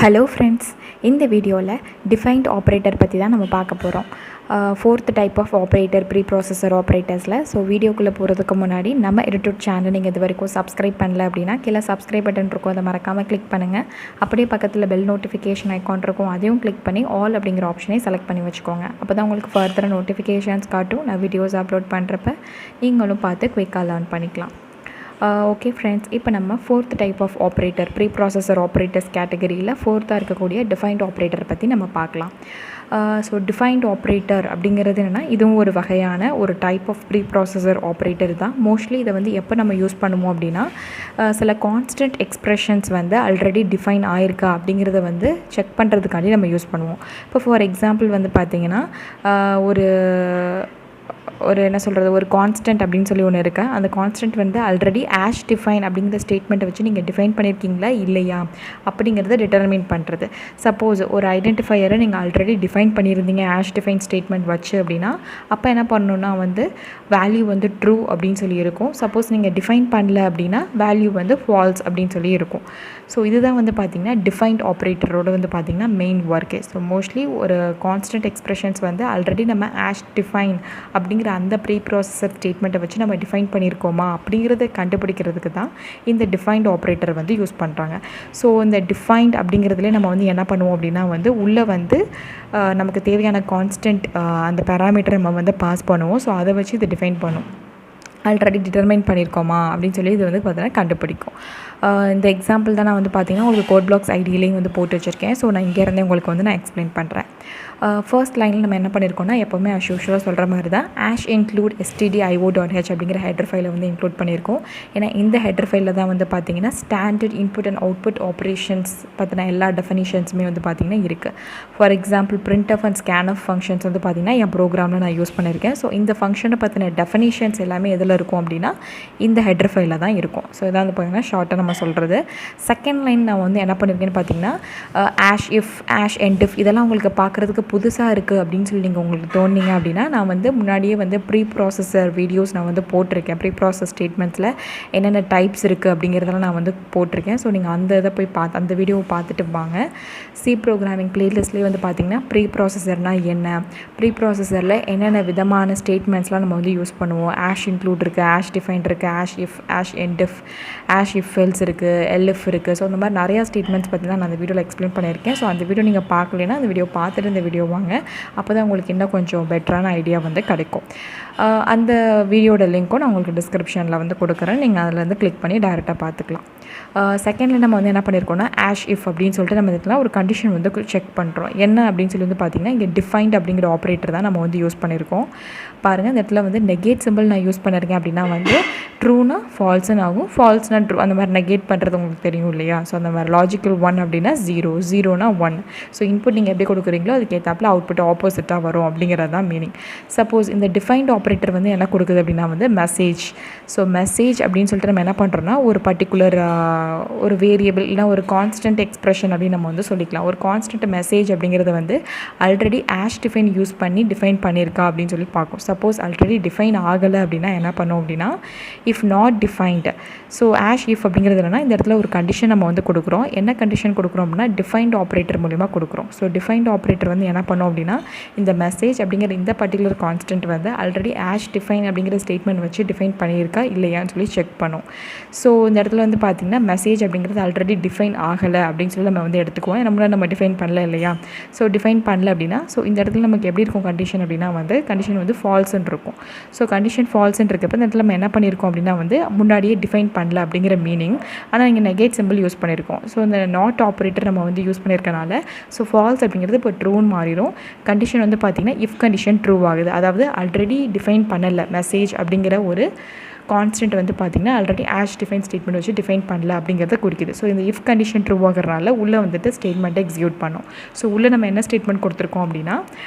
Hello friends, இந்த வீடியோவில் defined operator பற்றி தான் நம்ம பார்க்க போகிறோம். Fourth type of operator preprocessor ஆப்ரேட்டர்ஸில். ஸோ வீடியோக்குள்ளே போகிறதுக்கு முன்னாடி நம்ம EduTut சேனல் நீங்கள் இது வரைக்கும் சப்ஸ்கிரைப் பண்ணல அப்படின்னா கீழே சப்ஸ்கிரைப் பட்டன் இருக்கும், அதை மறக்காமல் கிளிக் பண்ணுங்கள். அப்படியே பக்கத்தில் பெல் நோட்டிஃபிகேஷன் ஐக்கான் இருக்கும், அதையும் கிளிக் பண்ணி ஆல் அப்படிங்கிற ஆப்ஷனை செலக்ட் பண்ணி வச்சுக்கோங்க. அப்போ தான் உங்களுக்கு ஃபர்தராக நோட்டிஃபிகேஷன்ஸ் காட்டும். நான் வீடியோஸ் அப்லோட் பண்ணுறப்ப நீங்களும் பார்த்து குயிக்காக லேர்ன் பண்ணிக்கலாம். ஓகே ஃப்ரெண்ட்ஸ், இப்போ நம்ம fourth type of operator preprocessor operators கேட்டகரியில் ஃபோர்த்தாக இருக்கக்கூடிய டிஃபைன்ட் ஆப்ரேட்டர் பற்றி நம்ம பார்க்கலாம். ஸோ டிஃபைன்ட் ஆப்ரேட்டர் அப்படிங்கிறது என்னென்னா, இதுவும் ஒரு வகையான ஒரு டைப் ஆஃப் ப்ரீப்ராசஸர் ஆப்ரேட்டர் தான். மோஸ்ட்லி இதை எப்போ நம்ம யூஸ் பண்ணுவோம் அப்படின்னா, சில கான்ஸ்டன்ட் எக்ஸ்ப்ரெஷன்ஸ் ஆல்ரெடி டிஃபைன் ஆயிருக்கா அப்படிங்கிறத செக் பண்ணுறதுக்காண்டி நம்ம யூஸ் பண்ணுவோம். இப்போ ஃபார் எக்ஸாம்பிள் பார்த்திங்கன்னா, ஒரு என்ன சொல்கிறது, ஒரு கான்ஸ்டன்ட் அப்படின்னு சொல்லி ஒன்று இருக்குது. அந்த கான்ஸ்டன்ட் ஆல்ரெடி ஆஷ் டிஃபைன் அப்படிங்கிற ஸ்டேட்மெண்ட்டை வச்சு நீங்கள் டிஃபைன் பண்ணியிருக்கீங்களா இல்லையா அப்படிங்கிறத டிட்டர்மின் பண்ணுறது. சப்போஸ் ஒரு ஐடென்டிஃபையரை நீங்கள் ஆல்ரெடி டிஃபைன் பண்ணியிருந்தீங்க ஆஷ் டிஃபைன் ஸ்டேட்மெண்ட் வச்சு அப்படின்னா, அப்போ என்ன பண்ணணுன்னா வேல்யூ ட்ரூ அப்படின்னு சொல்லி இருக்கும். சப்போஸ் நீங்கள் டிஃபைன் பண்ணல அப்படின்னா வேல்யூ ஃபால்ஸ் அப்படின்னு சொல்லி இருக்கும். ஸோ இதுதான் பார்த்திங்கன்னா டிஃபைன்ட் ஆப்ரேட்டரோட பார்த்திங்கன்னா மெயின் ஒர்க்கே. ஸோ மோஸ்ட்லி ஒரு கான்ஸ்டன்ட் எக்ஸ்ப்ரெஷன்ஸ் ஆல்ரெடி நம்ம ஆஷ் டிஃபைன் அப்படிங்கிற அந்த ப்ரீப்ராசஸர் ஸ்டேட்மெண்ட்டை வச்சு நம்ம டிஃபைன் பண்ணியிருக்கோமா அப்படிங்கிறத கண்டுபிடிக்கிறதுக்கு தான் இந்த டிஃபைன்ட் ஆப்ரேட்டர் யூஸ் பண்ணுறாங்க. ஸோ இந்த டிஃபைன்ட் அப்படிங்கிறதுலே நம்ம என்ன பண்ணுவோம் அப்படின்னா, உள்ளே நமக்கு தேவையான கான்ஸ்டன்ட் அந்த பேராமீட்டரை நம்ம பாஸ் பண்ணுவோம். ஸோ அதை வச்சு இதை டிஃபைன் பண்ணும். ஆல்ரெடி டிட்டர்மைன் பண்ணியிருக்கோமா அப்படின்னு சொல்லி இது பார்த்தீங்கன்னா கண்டுபிடிக்கும். இந்த எக்ஸாம்பிள் தான் நான் பார்த்தீங்கன்னா உங்களுக்கு கோட் பிளாக்ஸ் ஐடியிலையும் போட்டு வச்சுருக்கேன். ஸோ நான் இங்கேருந்தே உங்களுக்கு நான் எக்ஸ்பிளைன் பண்ணுறேன். ஃபர்ஸ்ட் லைனில் நம்ம என்ன பண்ணியிருக்கோம்னா, எப்போவுமே ஆஸ் யூஷுவலாக சொல்கிற மாதிரி தான் ஆஷ் இன்க்ளூட் stdio.h அப்படிங்கிற ஹெடர் ஃபைலை இன்க்ளூட் பண்ணியிருக்கோம். ஏன்னா இந்த ஹெடர் ஃபைலில் தான் பார்த்தீங்கன்னா standard input and output operations பற்றின எல்லா டெஃபினிஷன்ஸுமே பார்த்தீங்கன்னா இருக்குது. For example printf and scanf functions பார்த்தீங்கன்னா என் ப்ரோக்ராமில் நான் யூஸ் பண்ணியிருக்கேன். ஸோ இந்த ஃபங்க்ஷனை பற்றின டெஃபினிஷன்ஸ் எல்லாமே எதில் இருக்கும் அப்படின்னா இந்த ஹெடர் ஃபைலில் தான் இருக்கும். ஸோ இதான் பார்த்தீங்கன்னா ஷார்ட்டாக நம்ம சொல்கிறது. செகண்ட் லைன் நான் என்ன பண்ணியிருக்கேன்னு பார்த்தீங்கன்னா, ash if, ash end if இதெல்லாம் உங்களுக்கு பார்க்குறதுக்கு புதுசாக இருக்குது அப்படின்னு சொல்லி நீங்கள் உங்களுக்கு தோணுனீங்க அப்படின்னா, நான் முன்னாடியே ப்ரீப்ராசஸர் வீடியோஸ் நான் போட்டிருக்கேன். ப்ரீப்ராசஸ் ஸ்டேட்மெண்ட்ஸில் என்னென்ன டைப்ஸ் இருக்குது அப்படிங்கிறதெல்லாம் நான் போட்டிருக்கேன். ஸோ நீங்கள் அந்த இதை போய் அந்த வீடியோவை பார்த்துட்டு வாங்க. சி ப்ரோக்ராமிங் பிளேலிஸ்ட்லேயே பார்த்தீங்கன்னா ப்ரீப்ராசஸர்னால் என்ன, ப்ரீப்ராசஸரில் என்னென்ன விதமான ஸ்டேட்மெண்ட்ஸ்லாம் நம்ம யூஸ் பண்ணுவோம், ஆஷ் இன்க்ளூட் இருக்குது, ஆஷ் டிஃபைன் இருக்குது, ash if, ash end if, ash if else இருக்குது, எல்எஃப் இருக்குது. ஸோ இந்த மாதிரி நிறையா ஸ்டேட்மெண்ட்ஸ் பற்றி தான் நான் அந்த வீடியோவில் எக்ஸ்பிளைன் பண்ணியிருக்கேன். ஸோ அந்த வீடியோ நீங்கள் பார்க்கலைன்னா அந்த வீடியோ பார்த்துட்டு இந்த வீடியோ வாங்க. அப்போ தான் உங்களுக்கு இன்னும் கொஞ்சம் பெட்டரான ஐடியா கிடைக்கும். அந்த வீடியோட லிங்க்கும் நான் உங்களுக்கு டிஸ்கிரிப்ஷனில் கொடுக்குறேன். நீங்கள் அதில் கிளிக் பண்ணி டைரெக்டாக பார்த்துக்கலாம். செகண்டில் நம்ம என்ன பண்ணியிருக்கோம்னா, ஆஷ் இஃப் அப்படின்னு சொல்லிட்டு நம்ம இதுக்கெல்லாம் ஒரு கண்டிஷன் செக் பண்ணுறோம். என்ன அப்படின்னு சொல்லி பார்த்தீங்கன்னா, இங்கே டிஃபைன்ட் அப்படிங்கிற ஆப்ரேட்டர் தான் நம்ம யூஸ் பண்ணியிருக்கோம். பாருங்கள், இந்த இடத்துல நெகேட் சிம்பிள் நான் யூஸ் பண்ணியிருக்கேன் அப்படின்னா ட்ரூனா ஃபால்ஸ்ன்னு ஆகும், ஃபால்ஸ்னா ட்ரூ. அந்த மாதிரி நெகேட் பண்ணுறது உங்களுக்கு தெரியும் இல்லையா? ஸோ அந்த மாதிரி லாஜிக்கல் 1 அப்படின்னா 0, 0னா 1. ஸோ இன்புட் நீங்கள் எப்படி கொடுக்குறீங்களோ அதுக்கேற்றாப்புல அவுட்புட் ஆப்போசிட்டாக வரும் அப்படிங்கிறது தான் மீனிங். சப்போஸ் இந்த டிஃபைன்ட் ஆப்ரேட்டர் என்ன கொடுக்குது அப்படின்னா மெசேஜ். ஸோ மெசேஜ் அப்படின்னு சொல்லிட்டு நம்ம என்ன பண்ணுறோன்னா, ஒரு பர்டிகுலர் ஒரு வேரியபிள் இல்லை ஒரு கான்ஸ்டன்ட் எக்ஸ்ப்ரெஷன் அப்படின்னு நம்ம சொல்லிக்கலாம். ஒரு கான்ஸ்டன்ட் மெசேஜ் அப்படிங்கிறது ஆல்ரெடி ஆஷ் டிஃபைன் யூஸ் பண்ணி டிஃபைன் பண்ணியிருக்கா அப்படின்னு சொல்லி பார்க்கும். சப்போஸ் ஆல்ரெடி டிஃபைன் ஆகலை அப்படின்னா என்ன பண்ணோம் அப்படின்னா, if not defined. So ash if அப்படிங்கிறது என்னன்னா, இந்த இடத்துல ஒரு கண்டிஷன் நம்ம கொடுக்குறோம். என்ன கண்டிஷன் கொடுக்குறோம் அப்படின்னா, டிஃபைன்ட் ஆப்ரேட்டர் மூலிமா கொடுக்குறோம். ஸோ டிஃபைன்ட் ஆப்ரேட்டர் என்ன பண்ணோம் அப்படின்னா, இந்த மெசேஜ் அப்படிங்கிற இந்த particular constant already ash define அப்படிங்கிற ஸ்டேட்மெண்ட் வச்சு டிஃபைன் பண்ணியிருக்கா இல்லையான்னு சொல்லி செக் பண்ணும். ஸோ இந்த இடத்துல பார்த்தீங்கன்னா மெசேஜ் அப்படிங்கிறது ஆல்ரெடி டிஃபைன் ஆகலை அப்படின்னு சொல்லி நம்ம எடுத்துக்குவோம். நம்ம டிஃபைன் பண்ணல இல்லையா? ஸோ டிஃபைன் பண்ணல அப்படின்னா, ஸோ இந்த இடத்துல நமக்கு எப்படி இருக்கும் கண்டிஷன் அப்படின்னா கண்டிஷன் ஃபால்ஸ்ன்னு இருக்கும். ஸோ கண்டிஷன் ஃபால்ஸ்ன்னு இருக்கப்போ இந்த இடத்துல நம்ம என்ன பண்ணியிருக்கோம் அப்படின்னா முன்னாடியே டிஃபைன் பண்ணல அப்படிங்கிற மீனிங். ஆனால் இங்கே நெகேட் சிம்பிள் யூஸ் பண்ணியிருக்கோம். ஸோ இந்த நாட் ஆப்ரேட்டர் நம்ம யூஸ் பண்ணியிருக்கனால ஸோ ஃபால்ஸ் அப்படிங்கிறது இப்போ ட்ரூன்னு மாறிடும். கண்டிஷன் பார்த்திங்கன்னா இஃப் கண்டிஷன் ட்ரூ ஆகுது. அதாவது ஆல்ரெடி டிஃபைன் பண்ணலை மெசேஜ் அப்படிங்கிற ஒரு கான்ஸ்டன்ட் பார்த்திங்கன்னா ஆல்ரெடி ஆஷ் டிஃபைன் ஸ்டேட்மெண்ட் வச்சு டிஃபைன் பண்ணல அப்படிங்கிறத குறிக்குது. ஸோ இந்த இஃப் கண்டிஷன் ட்ரூ ஆகிறனால உள்ளே ஸ்டேட்மெண்ட்டை எக்ஸிக்யூட் பண்ணோம். ஸோ உள்ளே நம்ம என்ன ஸ்டேட்மெண்ட் கொடுத்துருக்கோம் அப்படின்னா,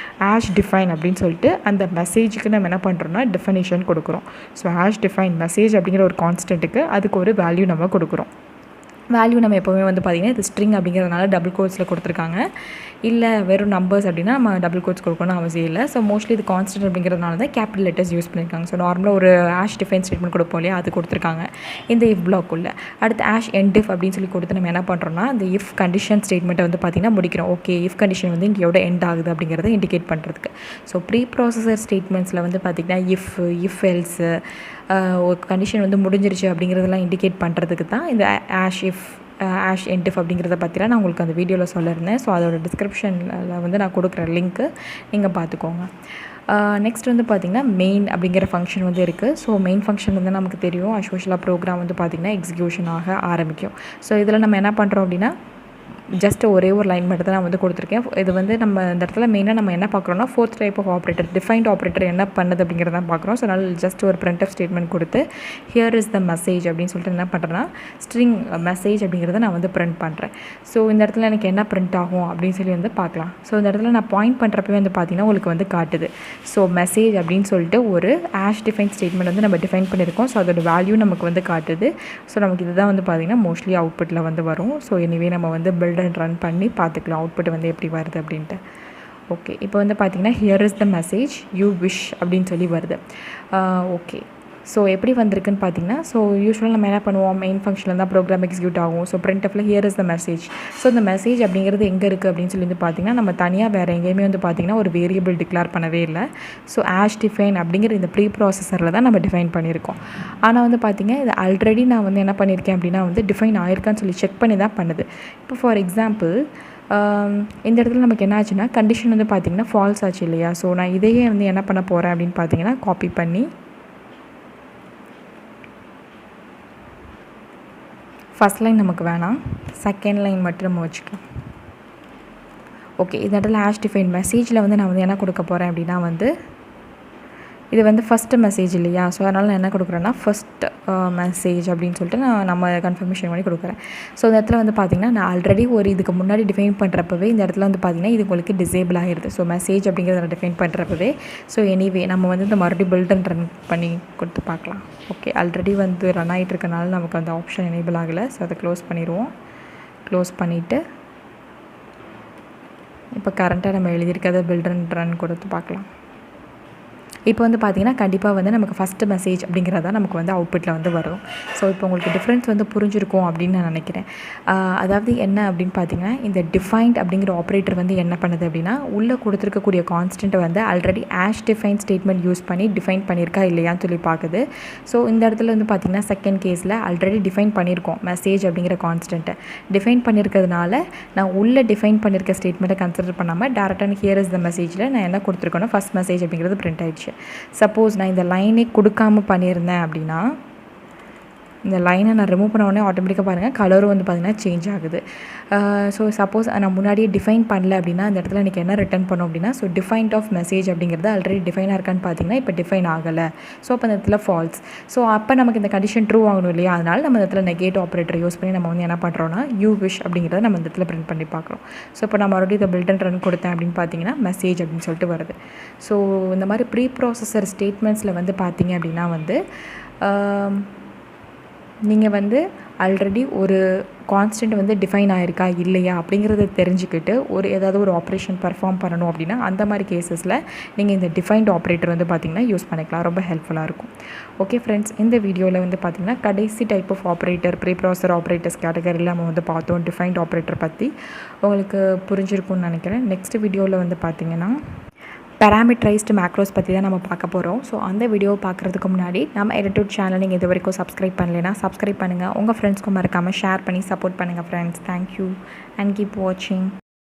ஆஷ் டிஃபைன் அப்படின்னு சொல்லிட்டு அந்த மெசேஜுக்கு நம்ம என்ன பண்ணுறோம்னா டெஃபினிஷன் கொடுக்குறோம். ஸோ ஆஷ் டிஃபைன் மெசேஜ் அப்படிங்கிற ஒரு கான்ஸ்டன்ட்டுக்கு அதுக்கு ஒரு வேல்யூ நம்ம கொடுக்குறோம். வேல்யூ நம்ம எப்போவுமே வந்து பார்த்திங்கன்னா இது ஸ்ட்ரிங் அப்படிங்கிறதுனால டபுள் கோட்ஸில் கொடுத்துருக்காங்க. இல்லை வெறும் நம்பர்ஸ் அப்படின்னா நம்ம டபுள் கோட்ஸ் கொடுக்கணும்னு அவசியம் இல்லை. ஸோ மோஸ்ட்லி இது கான்ஸ்டன்ட் அப்படிங்கிறதுனால தான் கேபிட்டல் லெட்டர்ஸ் யூஸ் பண்ணியிருக்காங்க. ஸோ நார்மலாக ஒரு ஆஷ் டிஃபைன் ஸ்டேட்மெண்ட் கொடுப்போம் இல்லையா, அது கொடுத்துருக்காங்க இந்த இஃப் பிளாக்குள்ள. அடுத்து ஆஷ் எண்ட் இஃப் அப்படின்னு சொல்லி கொடுத்து நம்ம என்ன பண்ணுறோம்னா இந்த இஃப் கண்டிஷன் ஸ்டேட்மெண்ட்டை வந்து பார்த்திங்கன்னா முடிக்கிறோம். ஓகே, இஃப் கண்டிஷன் வந்து இங்கே எவ்வளோ எண்ட் ஆகுது அப்படிங்கிறத இண்டிகேட் பண்ணுறதுக்கு. ஸோ ப்ரீ ப்ராசஸர் ஸ்டேட்மெண்ட்ஸில் வந்து பார்த்திங்கன்னா இஃப் எல்ஸு ஒரு கண்டிஷன் வந்து முடிஞ்சிருச்சு அப்படிங்கிறதெல்லாம் இண்டிகேட் பண்ணுறதுக்கு தான் இந்த ஆஷ் எண்ட் இஃப் அப்படிங்கிறத பற்றிலாம் நான் உங்களுக்கு அந்த வீடியோவில் சொல்லியிருந்தேன். ஸோ அதோட டிஸ்கிரிப்ஷனில் வந்து நான் கொடுக்குற லிங்க்கு நீங்கள் பார்த்துக்கோங்க. நெக்ஸ்ட் வந்து பார்த்திங்கன்னா மெயின் அப்படிங்கிற ஃபங்க்ஷன் வந்து இருக்குது. ஸோ மெயின் ஃபங்க்ஷன் வந்து நமக்கு தெரியும், அஸ்யூஷுவலாக ப்ரோக்ராம் வந்து பார்த்திங்கன்னா எக்ஸிக்யூஷன் ஆக ஆரம்பிக்கும். ஸோ இதில் நம்ம என்ன பண்ணுறோம் அப்படின்னா ஜஸ்ட் ஒரே ஒரு லைன் மட்டும் தான் நான் வந்து கொடுத்துருக்கேன். இது வந்து நம்ம இந்த இடத்துல மெயினாக நம்ம என்ன பார்க்குறோம்னா fourth type of operator, defined operator என்ன பண்ணுது அப்படிங்கிறத பார்க்குறோம். ஸோ அதனால் ஜஸ்ட் ஒரு printf ஸ்டேட்மெண்ட் கொடுத்து ஹியர் இஸ் த மெசேஜ் அப்படின்னு சொல்லிட்டு என்ன பண்ணுறேன்னா ஸ்ட்ரிங் மெசேஜ் அப்படிங்கிறத நான் வந்து பிரிண்ட் பண்ணுறேன். ஸோ இந்த இடத்துல எனக்கு என்ன பிரிண்ட் ஆகும் அப்படின்னு சொல்லி வந்து பார்க்கலாம். ஸோ இந்த இடத்துல நான் பாயிண்ட் பண்ணுறப்பவே வந்து பார்த்திங்கன்னா உங்களுக்கு வந்து காட்டுது. ஸோ மெசேஜ் அப்படின்னு சொல்லிட்டு ஒரு ஆஷ் டிஃபைன் ஸ்டேட்மெண்ட் வந்து நம்ம டிஃபைன் பண்ணியிருக்கோம். ஸோ அதோட வேல்யூ நமக்கு வந்து காட்டுது. ஸோ நமக்கு இதுதான் வந்து பார்த்திங்கன்னா மோஸ்ட்லி அவுட்புட்டில் வந்து வரும். ஸோ எனிவே நம்ம வந்து பில்ட் அண்ட் ரன் பண்ணி பார்த்துக்கலாம் அவுட்புட் வந்து எப்படி வருது அப்படின்ட்டு. ஓகே, இப்போ வந்து பார்த்திங்கன்னா here is the message you wish அப்படின்னு சொல்லி வருது. ஓகே, ஸோ எப்படி வந்திருக்குன்னு பார்த்தீங்கன்னா, ஸோ யூஸ்வலாக நம்ம என்ன பண்ணுவோம், மெயின் ஃபங்க்ஷனில் தான் ப்ரோக்ராம் எக்ஸிக்யூட் ஆகும். ஸோ printfல here is the message. So இந்த மெசேஜ் அப்படிங்கிறது எங்கே இருக்குது அப்படின்னு சொல்லி வந்து பார்த்திங்கன்னா நம்ம தனியாக வேறு எங்கேயுமே வந்து பார்த்திங்கன்னா ஒரு வேரியபிள் டிக்ளேர் பண்ணவே இல்லை. ஸோ ஆஷ் டிஃபைன் அப்படிங்கிற இந்த ப்ரீ ப்ராசஸரில் தான் நம்ம டிஃபைன் பண்ணியிருக்கோம். ஆனால் வந்து பார்த்திங்கன்னா இது ஆல்ரெடி நான் வந்து என்ன பண்ணியிருக்கேன் அப்படின்னா வந்து டிஃபைன் ஆயிருக்கான்னு சொல்லி செக் பண்ணி தான் பண்ணுது. இப்போ ஃபார் எக்ஸாம்பிள் இந்த இடத்துல நமக்கு என்ன ஆச்சுன்னா கண்டிஷன் வந்து பார்த்திங்கன்னா ஃபால்ஸ் ஆச்சு இல்லையா. ஸோ நான் இதையே வந்து என்ன பண்ண போகிறேன் அப்படின்னு பார்த்திங்கன்னா காப்பி பண்ணி ஃபஸ்ட் லைன் நமக்கு வேணாம், செகண்ட் லைன் மட்டும் நம்ம வச்சுக்கலாம். ஓகே, இந்த இடத்துல ஹேஷ் டிஃபைன் மெசேஜில் வந்து நான் வந்து என்ன கொடுக்க போகிறேன் அப்படின்னா வந்து இது வந்து ஃபஸ்ட்டு மெசேஜ் இல்லையா. ஸோ அதனால் நான் என்ன கொடுக்குறேன்னா ஃபஸ்ட் மெசேஜ் அப்படின்னு சொல்லிட்டு நான் நம்ம கன்ஃபர்மேஷன் பண்ணி கொடுக்குறேன். ஸோ இந்த இடத்துல வந்து பார்த்திங்கன்னா நான் ஆல்ரெடி ஒரு இதுக்கு முன்னாடி டிஃபைன் பண்ணுறப்பவே இந்த இடத்துல வந்து பார்த்திங்கன்னா இது உங்களுக்கு டிசேபிள் ஆகிடுது. ஸோ மெசேஜ் அப்படிங்கிறத நான் டிஃபைன் பண்ணுறப்பவே. ஸோ எனிவே நம்ம வந்து இந்த மறுபடியும் பில்ட் அண்ட் ரன் பண்ணி கொடுத்து பார்க்கலாம். ஓகே, ஆல்ரெடி வந்து ரன் ஆகிட்டு இருக்கனால நமக்கு அந்த ஆப்ஷன் எனேபிள் ஆகலை. ஸோ அதை க்ளோஸ் பண்ணிடுவோம். க்ளோஸ் பண்ணிவிட்டு இப்போ கரண்ட்டாக நம்ம எழுதியிருக்கிறத பில்ட் அண்ட் ரன் கொடுத்து பார்க்கலாம். இப்போ வந்து பார்த்திங்கன்னா கண்டிப்பாக வந்து நமக்கு ஃபஸ்ட்டு மெசேஜ் அப்படிங்கிறதா நமக்கு வந்து அவுட்புட்டில் வந்து வரும். ஸோ இப்போ உங்களுக்கு டிஃப்ரென்ஸ் வந்து புரிஞ்சிருக்கும் அப்படின்னு நான் நினைக்கிறேன். அதாவது என்ன அப்படின்னு பார்த்திங்கன்னா இந்த டிஃபைன்ட் அப்படிங்கிற ஆப்ரேட்டர் வந்து என்ன பண்ணுது அப்படின்னா உள்ளே கொடுத்துருக்கக்கூடிய கான்ஸ்டன்ட்டை வந்து already ash define statement use பண்ணி டிஃபைன் பண்ணியிருக்கா இல்லையான்னு சொல்லி பார்க்குது. ஸோ இந்த இடத்துல வந்து பார்த்திங்கன்னா செகண்ட் கேஸில் ஆல்ரெடி டிஃபைன் பண்ணியிருக்கோம் மெசேஜ் அப்படிங்கிற கான்ஸ்டன்ட்டை டிஃபைன் பண்ணியிருக்கிறதுனால நான் உள்ளே டிஃபைன் பண்ணியிருக்க ஸ்டேட்மெண்ட்டை கன்சிடர் பண்ணாமல் டேரெக்டாக ஹியர் இஸ் த மெசேஜில் நான் என்ன கொடுத்துருக்கேன்னா ஃபஸ்ட் மெசேஜ் அப்படிங்கிறது பிரிண்ட் ஆயிடுச்சு. சப்போஸ் நான் இந்த லைனே கொடுக்காமல் பண்ணியிருந்தேன் அப்படின்னா இந்த லைனை நான் ரிமூவ் பண்ண உடனே ஆட்டோமேட்டிக்காக பாருங்கள் கலரும் வந்து பார்த்திங்கன்னா சேஞ்ச் ஆகுது. ஸோ சப்போஸ் நான் முன்னாடியே டிஃபைன் பண்ணல அப்படின்னா அந்த இடத்துல எனக்கு என்ன ரிட்டர்ன் பண்ணோம் அப்படின்னா ஸோ டிஃபைன்ட் ஆஃப் மெசேஜ் அப்படிங்கிறது ஆல்ரெடி டிஃபைனாக இருக்கான்னு பார்த்தீங்கன்னா இப்போ டிஃபைன் ஆகலை. ஸோ அப்போ அந்த இடத்துல ஃபால்ஸ். ஸோ அப்போ நமக்கு இந்த கண்டிஷன் ட்ரூ ஆகணும் இல்லையா. அதனால் நம்ம இந்த இடத்துல நெகேட்டிவ் ஆப்ரேட்டர் யூஸ் பண்ணி நம்ம வந்து என்ன பண்ணுறோன்னா யூ விஷ் அப்படிங்கிறத நம்ம இந்த இடத்துல பிரிண்ட் பண்ணி பார்க்குறோம். ஸோ இப்போ நான் மறுபடியும் இதை பில்ட் அண்ட் ரன் கொடுத்தேன் அப்படின்னு பார்த்தீங்கன்னா மெசேஜ் அப்படின்னு சொல்லிட்டு வருது. ஸோ இந்த மாதிரி ப்ரீ ப்ராசஸர் ஸ்டேட்மெண்ட்ஸில் வந்து பார்த்தீங்க அப்படின்னா வந்து நீங்கள் வந்து ஆல்ரெடி ஒரு கான்ஸ்டன்ட் வந்து டிஃபைன் ஆகிருக்கா இல்லையா அப்படிங்கிறத தெரிஞ்சுக்கிட்டு ஏதாவது ஒரு ஆப்ரேஷன் பர்ஃபார்ம் பண்ணணும் அப்படின்னா அந்த மாதிரி கேசஸில் நீங்கள் இந்த டிஃபைன்ட் ஆப்ரேட்டர் வந்து பார்த்திங்கன்னா யூஸ் பண்ணிக்கலாம். ரொம்ப ஹெல்ப்ஃபுல்லாக இருக்கும். ஓகே ஃப்ரெண்ட்ஸ், இந்த வீடியோவில் வந்து பார்த்திங்கன்னா கடைசி type of operator preprocessor operators கேட்டகரியில் நம்ம வந்து பார்த்தோம் டிஃபைன்ட் ஆப்ரேட்டர் பற்றி. உங்களுக்கு புரிஞ்சிருக்கும்னு நினைக்கிறேன். நெக்ஸ்ட் வீடியோவில் வந்து பார்த்திங்கன்னா பேராமீட்டரைஸ்டு மேக்ரோஸ் பற்றி தான் நம்ம பார்க்க போகிறோம். ஸோ அந்த வீடியோவை பார்க்குறதுக்கு முன்னாடி நம்ம EduTut சேனல் நீங்கள் இது வரைக்கும் சப்ஸ்கிரைப் பண்ணலைன்னா சப்ஸ்கிரைப் பண்ணுங்கள். உங்கள் ஃப்ரெண்ட்ஸ்க்கும் மறக்காமல் ஷேர் பண்ணி சப்போர்ட் பண்ணுங்கள் ஃப்ரெண்ட்ஸ். தேங்க்யூ அண்ட் கீப் வாட்சிங்.